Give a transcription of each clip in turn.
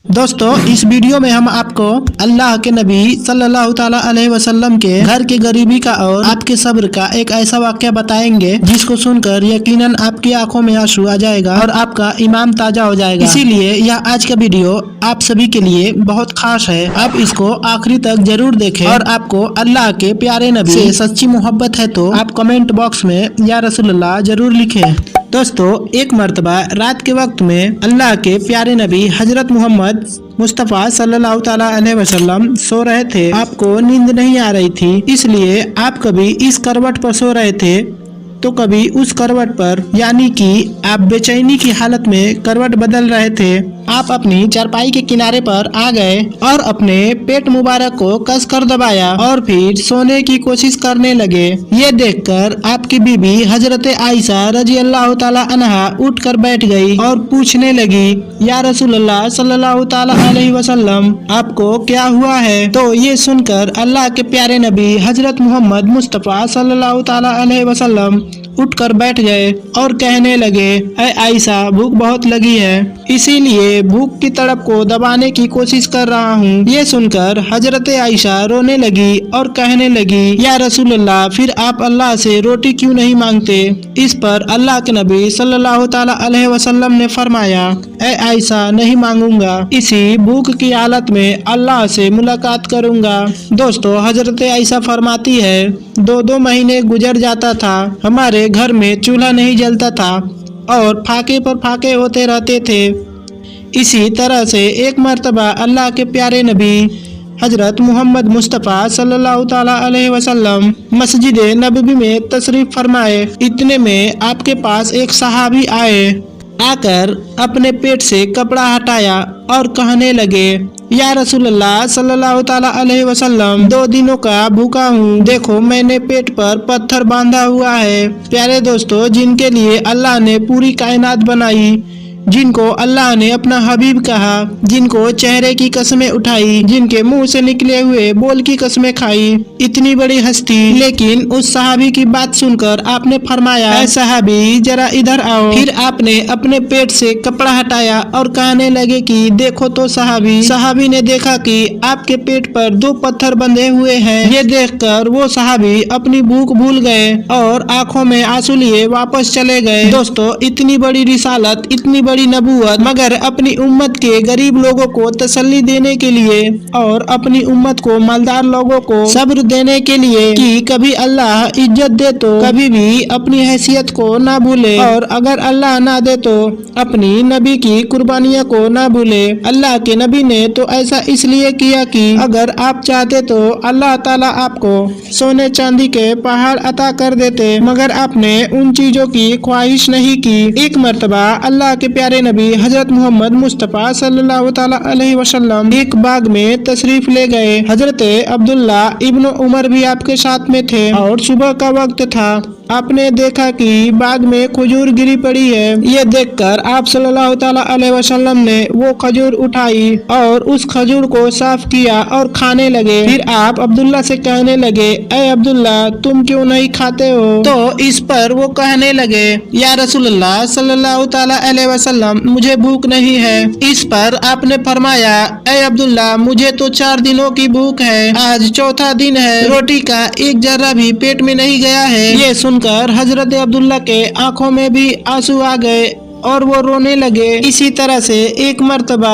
दोस्तों, इस वीडियो में हम आपको अल्लाह के नबी सल्लल्लाहु ताला अलैहि वसल्लम के घर की गरीबी का और आपके सब्र का एक ऐसा वाक्य बताएंगे जिसको सुनकर यकीनन आपकी आंखों में आंसू आ जाएगा और आपका ईमान ताजा हो जाएगा। इसीलिए यह आज का वीडियो आप सभी के लिए बहुत खास है। आप इसको आखिरी तक जरूर देखें और आपको अल्लाह के प्यारे नबी से सच्ची मोहब्बत है तो आप कमेंट बॉक्स में या रसूलुल्लाह जरूर लिखें। दोस्तों, एक मर्तबा रात के वक्त में अल्लाह के प्यारे नबी हजरत मोहम्मद मुस्तफ़ा सल्लल्लाहु ताला अलैहि वसल्लम सो रहे थे। आपको नींद नहीं आ रही थी, इसलिए आप कभी इस करवट पर सो रहे थे तो कभी उस करवट पर, यानी कि आप बेचैनी की हालत में करवट बदल रहे थे। आप अपनी चारपाई के किनारे पर आ गए और अपने पेट मुबारक को कसकर दबाया और फिर सोने की कोशिश करने लगे। ये देखकर आपकी बीबी हजरत आयशा रजी अल्लाह ताला अन्हा उठकर बैठ गई और पूछने लगी, या रसूलुल्लाह सल्लल्लाहु ताला अलैहि वसल्लम, आपको क्या हुआ है? तो ये सुनकर अल्लाह के प्यारे नबी हजरत मोहम्मद मुस्तफ़ा सल्लल्लाहु ताला अलैहि वसल्लम उठकर बैठ गए और कहने लगे, ऐ आयशा, भूख बहुत लगी है, इसीलिए भूख की तड़प को दबाने की कोशिश कर रहा हूँ। ये सुनकर हजरत आयशा रोने लगी और कहने लगी, या रसूलुल्लाह, फिर आप अल्लाह से रोटी क्यों नहीं मांगते? इस पर अल्लाह के नबी सल्लल्लाहु ताला अलैहि वसल्लम ने फरमाया, ऐ आयशा, नहीं मांगूंगा, इसी भूख की हालत में अल्लाह से मुलाकात करूंगा। दोस्तों, हजरत आयशा फरमाती है, 2-2 महीने गुजर जाता था, हमारे घर में चूल्हा नहीं जलता था और फाके पर फाके होते रहते थे। इसी तरह से एक मर्तबा अल्लाह के प्यारे नबी हजरत मोहम्मद मुस्तफ़ा सल्लल्लाहु ताला अलैहि वसल्लम मस्जिद नबवी में तशरीफ फरमाए। इतने में आपके पास एक सहाबी आए। आकर अपने पेट से कपड़ा हटाया और कहने लगे, या रसूलुल्लाह सल्लल्लाहु ताला अलैहि वसल्लम, 2 दिनों का भूखा हूँ, देखो मैंने पेट पर पत्थर बांधा हुआ है। प्यारे दोस्तों, जिनके लिए अल्लाह ने पूरी कायनात बनाई, जिनको अल्लाह ने अपना हबीब कहा, जिनको चेहरे की कस्में उठाई, जिनके मुंह से निकले हुए बोल की कस्में खाई, इतनी बड़ी हस्ती, लेकिन उस सहाबी की बात सुनकर आपने फरमाया, ऐ सहाबी, जरा इधर आओ। फिर आपने अपने पेट से कपड़ा हटाया और कहने लगे कि देखो तो सहाबी। सहाबी ने देखा कि आपके पेट पर 2 पत्थर बंधे हुए हैं। ये देखकर वो सहाबी अपनी भूख भूल गए और आंखों में आंसू लिए वापस चले गए। दोस्तों, इतनी बड़ी रिसालत, इतनी बड़ी नबूवत, मगर अपनी उम्मत के गरीब लोगों को तसल्ली देने के लिए और अपनी उम्मत को मालदार लोगों को सब्र देने के लिए कि कभी अल्लाह इज्जत दे तो कभी भी अपनी हैसियत को ना भूले, और अगर अल्लाह ना दे तो अपनी नबी की कुर्बानियों को ना भूले। अल्लाह के नबी ने तो ऐसा इसलिए किया कि अगर आप चाहते तो अल्लाह ताला आपको सोने चांदी के पहाड़ अता कर देते, मगर आपने उन चीजों की ख्वाहिश नहीं की। एक मर्तबा अल्लाह के प्यारे नबी हजरत मोहम्मद मुस्तफ़ा सल्लल्लाहु ताला अलैहि वसल्लम एक बाग में तशरीफ ले गए। हजरत अब्दुल्ला इब्न उमर भी आपके साथ में थे और सुबह का वक्त था। आपने देखा कि बाग में खजूर गिरी पड़ी है। ये देखकर आप सल्लल्लाहु ताला अलैहि वसल्लम ने वो खजूर उठाई और उस खजूर को साफ किया और खाने लगे। फिर आप अब्दुल्ला से कहने लगे, ऐ अब्दुल्ला, तुम क्यों नहीं खाते हो? तो इस पर वो कहने लगे, या रसूलुल्लाह सल्लल्लाहु ताला अलैहि वसल्लम, मुझे भूख नहीं है। इस पर आपने फरमाया, ऐ अब्दुल्ला, मुझे तो 4 दिनों की भूख है, आज 4था दिन है, रोटी का एक जर्रा भी पेट में नहीं गया है। ये सुनकर हजरत अब्दुल्ला के आंखों में भी आंसू आ गए और वो रोने लगे। इसी तरह से एक मर्तबा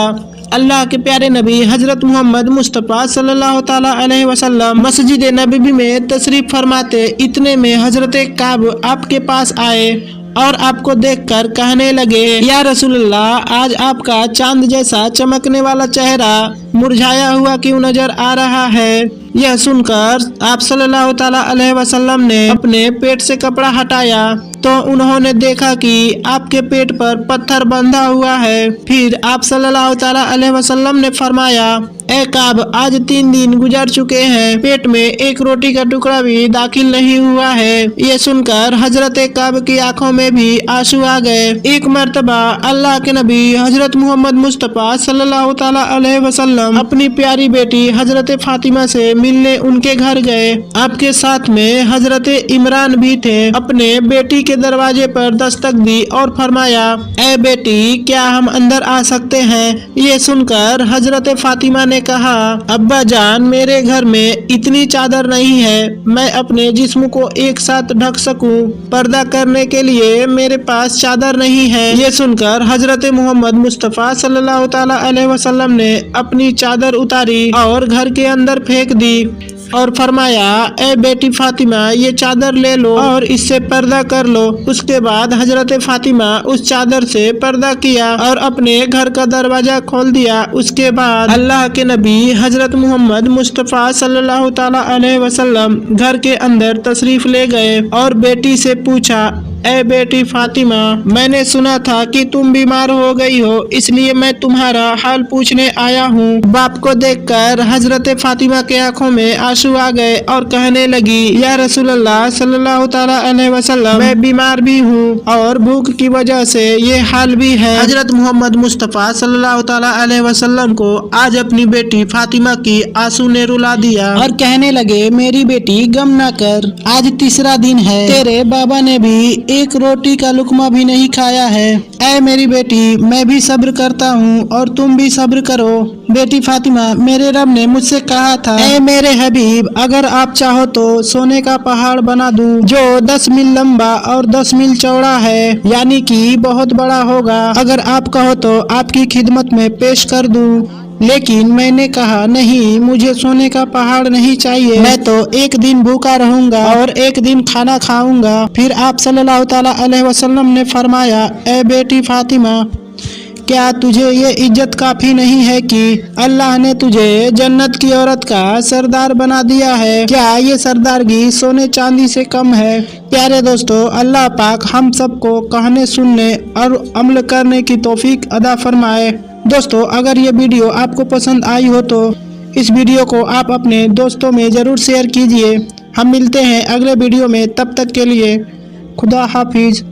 अल्लाह के प्यारे नबी हजरत मोहम्मद मुस्तफ़ा सल्लल्लाहु ताला अलैहि वसल्लम मस्जिद नबवी में तशरीफ फरमाते। इतने में हजरत काब आपके पास आए और आपको देखकर कहने लगे, या रसूलुल्लाह, आज आपका चांद जैसा चमकने वाला चेहरा मुरझाया हुआ क्यों नजर आ रहा है? यह सुनकर आप सल्लल्लाहु ताला अलैहि वसल्लम ने अपने पेट से कपड़ा हटाया तो उन्होंने देखा कि आपके पेट पर पत्थर बंधा हुआ है। फिर आप सल्लल्लाहु ताला अलैहि वसल्लम ने फरमाया, ए काब, आज 3 दिन गुजर चुके हैं, पेट में एक रोटी का टुकड़ा भी दाखिल नहीं हुआ है। ये सुनकर हजरत काब की आंखों में भी आंसू आ गए। एक मर्तबा अल्लाह के नबी हजरत मोहम्मद मुस्तफा सल्लल्लाहु ताला अलैहि वसल्लम अपनी प्यारी बेटी हजरत फातिमा से मिलने उनके घर गए। आपके साथ में हजरत इमरान भी थे। अपने बेटी के दरवाजे पर दस्तक दी और फरमाया, ए बेटी, क्या हम अंदर आ सकते हैं? ये सुनकर हजरत फातिमा ने कहा, अब्बा जान, मेरे घर में इतनी चादर नहीं है मैं अपने जिस्म को एक साथ ढक सकूं। पर्दा करने के लिए मेरे पास चादर नहीं है। ये सुनकर हजरत मोहम्मद मुस्तफा सल्लल्लाहु ताला अलैहि वसल्लम ने अपनी चादर उतारी और घर के अंदर फेंक दी और फरमाया, ए बेटी फातिमा, ये चादर ले लो और इससे पर्दा कर लो। उसके बाद हजरत फातिमा उस चादर से पर्दा किया और अपने घर का दरवाजा खोल दिया। उसके बाद अल्लाह के नबी हजरत मोहम्मद मुस्तफा सल्लल्लाहु ताला अलैहि वसल्लम घर के अंदर तशरीफ ले गए और बेटी से पूछा, ए बेटी फातिमा, मैंने सुना था कि तुम बीमार हो गई हो, इसलिए मैं तुम्हारा हाल पूछने आया हूँ। बाप को देखकर हजरत फातिमा के आंखों में आंसू आ गए और कहने लगी, या रसूलल्लाह सल्लल्लाहु ताला अलैहि वसल्लम, मैं बीमार भी हूँ और भूख की वजह से ये हाल भी है। हजरत मोहम्मद मुस्तफा सल्लल्लाहु ताला अलैहि वसल्लम को आज अपनी बेटी फातिमा की आंसू ने रुला दिया और कहने लगे, मेरी बेटी गम ना कर, आज तीसरा दिन है, तेरे बाबा ने भी एक रोटी का लुकमा भी नहीं खाया है। ऐ मेरी बेटी, मैं भी सब्र करता हूँ और तुम भी सब्र करो। बेटी फातिमा, मेरे रब ने मुझसे कहा था, ऐ मेरे हबीब, अगर आप चाहो तो सोने का पहाड़ बना दूं जो 10 मील लंबा और 10 मील चौड़ा है, यानी कि बहुत बड़ा होगा। अगर आप कहो तो आपकी खिदमत में पेश कर दूं। लेकिन मैंने कहा, नहीं, मुझे सोने का पहाड़ नहीं चाहिए, मैं तो एक दिन भूखा रहूंगा और एक दिन खाना खाऊंगा। फिर आप सल्लल्लाहु ताला अलैहि वसल्लम ने फरमाया, ए बेटी फातिमा, क्या तुझे ये इज्जत काफी नहीं है कि अल्लाह ने तुझे जन्नत की औरत का सरदार बना दिया है? क्या ये सरदारगी सोने चांदी से कम है? प्यारे दोस्तों, अल्लाह पाक हम सबको कहने, सुनने और अमल करने की तौफीक अदा फरमाए। दोस्तों, अगर ये वीडियो आपको पसंद आई हो तो इस वीडियो को आप अपने दोस्तों में ज़रूर शेयर कीजिए। हम मिलते हैं अगले वीडियो में, तब तक के लिए खुदा हाफिज।